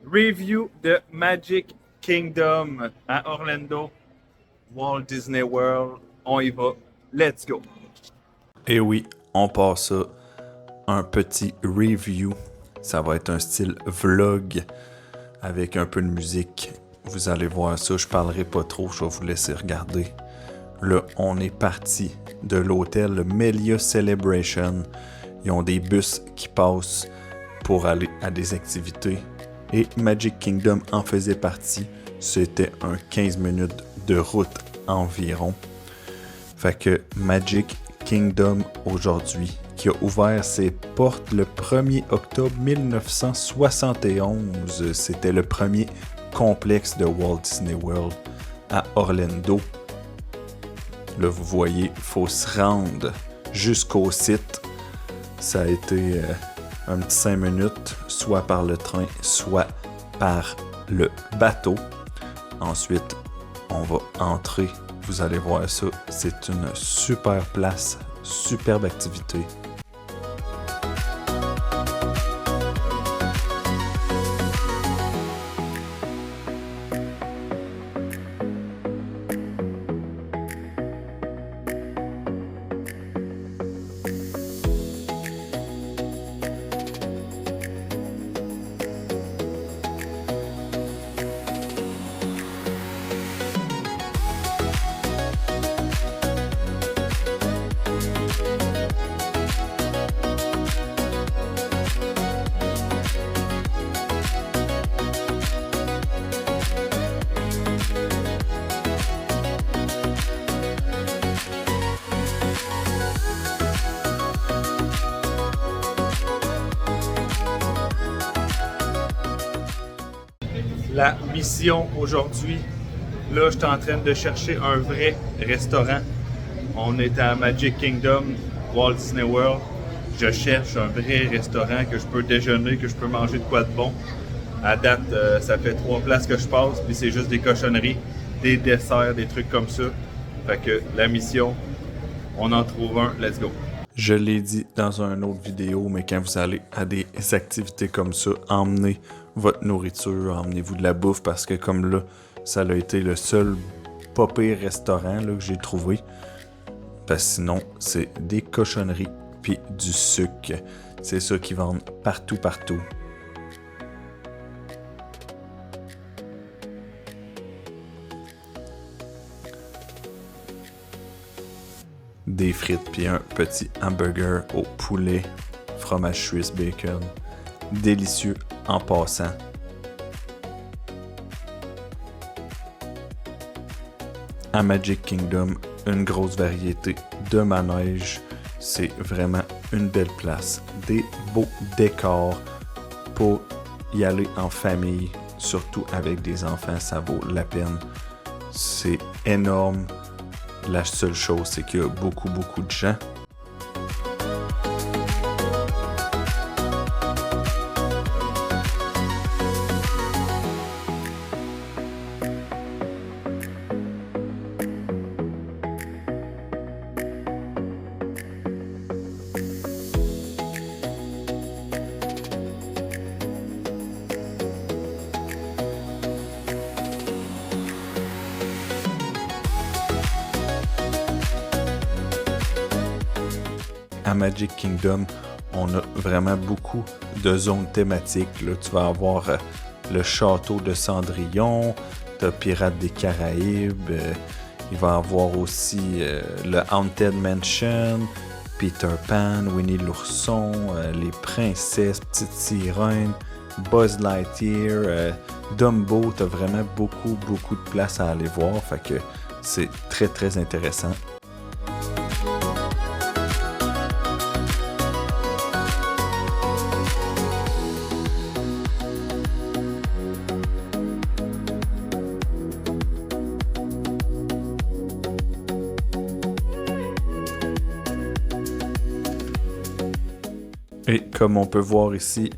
Review de Magic Kingdom à Orlando, Walt Disney World. On y va. Let's go. Et oui, on passe ça. Un petit review. Ça va être un style vlog avec un peu de musique. Vous allez voir ça. Je parlerai pas trop. Je vais vous laisser regarder. Là, on est parti de l'hôtel Melia Celebration. Ils ont des bus qui passent pour aller à des activités. Et Magic Kingdom en faisait partie. C'était un 15 minutes de route environ. Fait que Magic Kingdom aujourd'hui, qui a ouvert ses portes le 1er octobre 1971. C'était le premier complexe de Walt Disney World à Orlando. Là, vous voyez, il faut se rendre jusqu'au site. Ça a été un petit 5 minutes, soit par le train, soit par le bateau. Ensuite, on va entrer. Vous allez voir ça. C'est une super place, superbe activité. La mission aujourd'hui, là, je suis en train de chercher un vrai restaurant. On est à Magic Kingdom, Walt Disney World. Je cherche un vrai restaurant que je peux déjeuner, que je peux manger de quoi de bon. À date, ça fait 3 places que je passe, puis c'est juste des cochonneries, des desserts, des trucs comme ça. Fait que la mission, on en trouve un, let's go. Je l'ai dit dans une autre vidéo, mais quand vous allez à des activités comme ça, emmenez votre nourriture, emmenez-vous de la bouffe, parce que comme là, ça a été le seul pas pire restaurant là, que j'ai trouvé. Parce que sinon, c'est des cochonneries puis du sucre. C'est ça qu'ils vendent partout. Des frites puis un petit hamburger au poulet, fromage suisse, bacon. Délicieux en passant. À Magic Kingdom, une grosse variété de manèges. C'est vraiment une belle place. Des beaux décors pour y aller en famille, surtout avec des enfants, ça vaut la peine. C'est énorme. La seule chose, c'est qu'il y a beaucoup de gens. À Magic Kingdom, on a vraiment beaucoup de zones thématiques. Là, tu vas avoir le château de Cendrillon, tu as Pirates des Caraïbes, il va y avoir aussi le Haunted Mansion, Peter Pan, Winnie l'ourson, les princesses, Petite Sirène, Buzz Lightyear, Dumbo. Tu as vraiment beaucoup de place à aller voir. Fait que c'est très intéressant. Et comme on peut voir ici,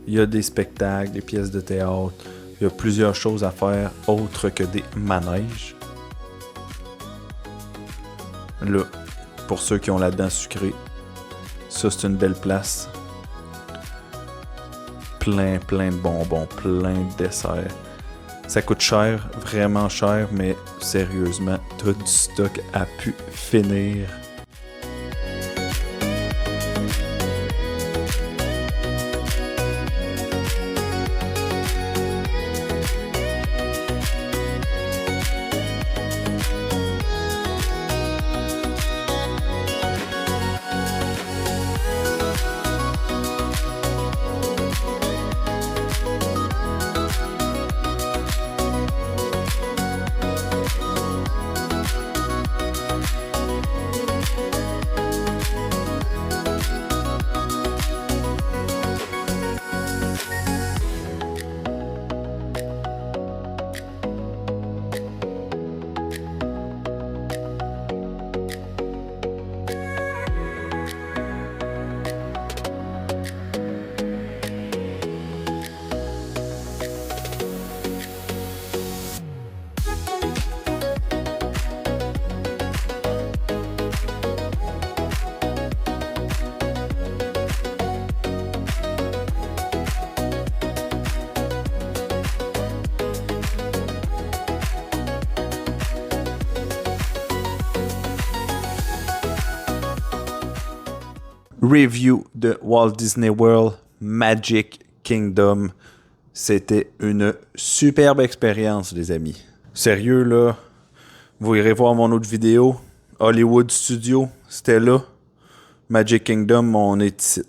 il y a des spectacles, des pièces de théâtre, il y a plusieurs choses à faire autres que des manèges. Là, pour ceux qui ont la dent sucrée, ça c'est une belle place. plein de bonbons, plein de desserts. Ça coûte cher, vraiment cher, mais sérieusement, tout du stock a pu finir. Review de Walt Disney World Magic Kingdom. C'était une superbe expérience, les amis. Sérieux, là, vous irez voir mon autre vidéo. Hollywood Studio, c'était là. Magic Kingdom, on est ici.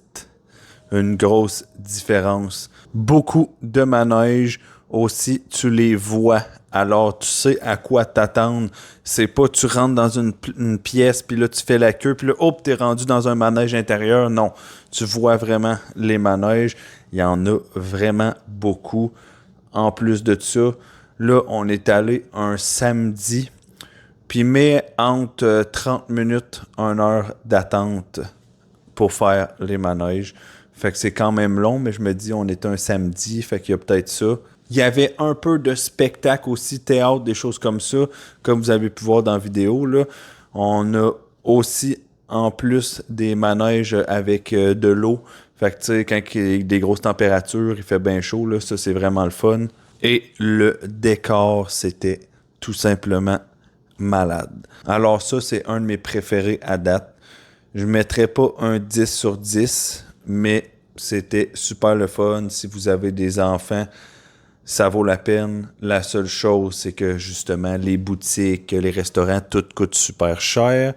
Une grosse différence. Beaucoup de manèges. Aussi, tu les vois. Alors, tu sais à quoi t'attendre. C'est pas tu rentres dans une pièce, puis là, tu fais la queue, puis là, hop, t'es rendu dans un manège intérieur. Non, tu vois vraiment les manèges. Il y en a vraiment beaucoup. En plus de ça, là, on est allé un samedi, puis mais entre 30 minutes, 1 heure d'attente pour faire les manèges. Fait que c'est quand même long, mais je me dis, on est un samedi, fait qu'il y a peut-être ça. Il y avait un peu de spectacle aussi, théâtre, des choses comme ça, comme vous avez pu voir dans la vidéo, là. On a aussi, en plus, des manèges avec de l'eau. Fait que, tu sais, quand il y a des grosses températures, il fait bien chaud, là, ça, c'est vraiment le fun. Et le décor, c'était tout simplement malade. Alors ça, c'est un de mes préférés à date. Je ne mettrais pas un 10 sur 10, mais c'était super le fun. Si vous avez des enfants, ça vaut la peine. La seule chose, c'est que justement, les boutiques, les restaurants, tout coûte super cher.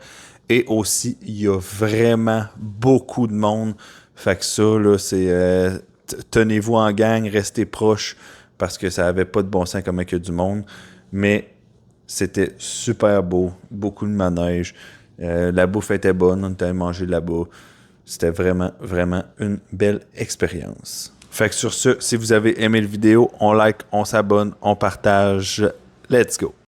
Et aussi, il y a vraiment beaucoup de monde. Fait que ça, là, c'est... tenez-vous en gang, restez proches, parce que ça avait pas de bon sens comme il y a du monde. Mais c'était super beau. Beaucoup de manèges. La bouffe était bonne. On était allé manger là-bas. C'était vraiment, vraiment une belle expérience. Fait que sur ce, si vous avez aimé la vidéo, on like, on s'abonne, on partage. Let's go!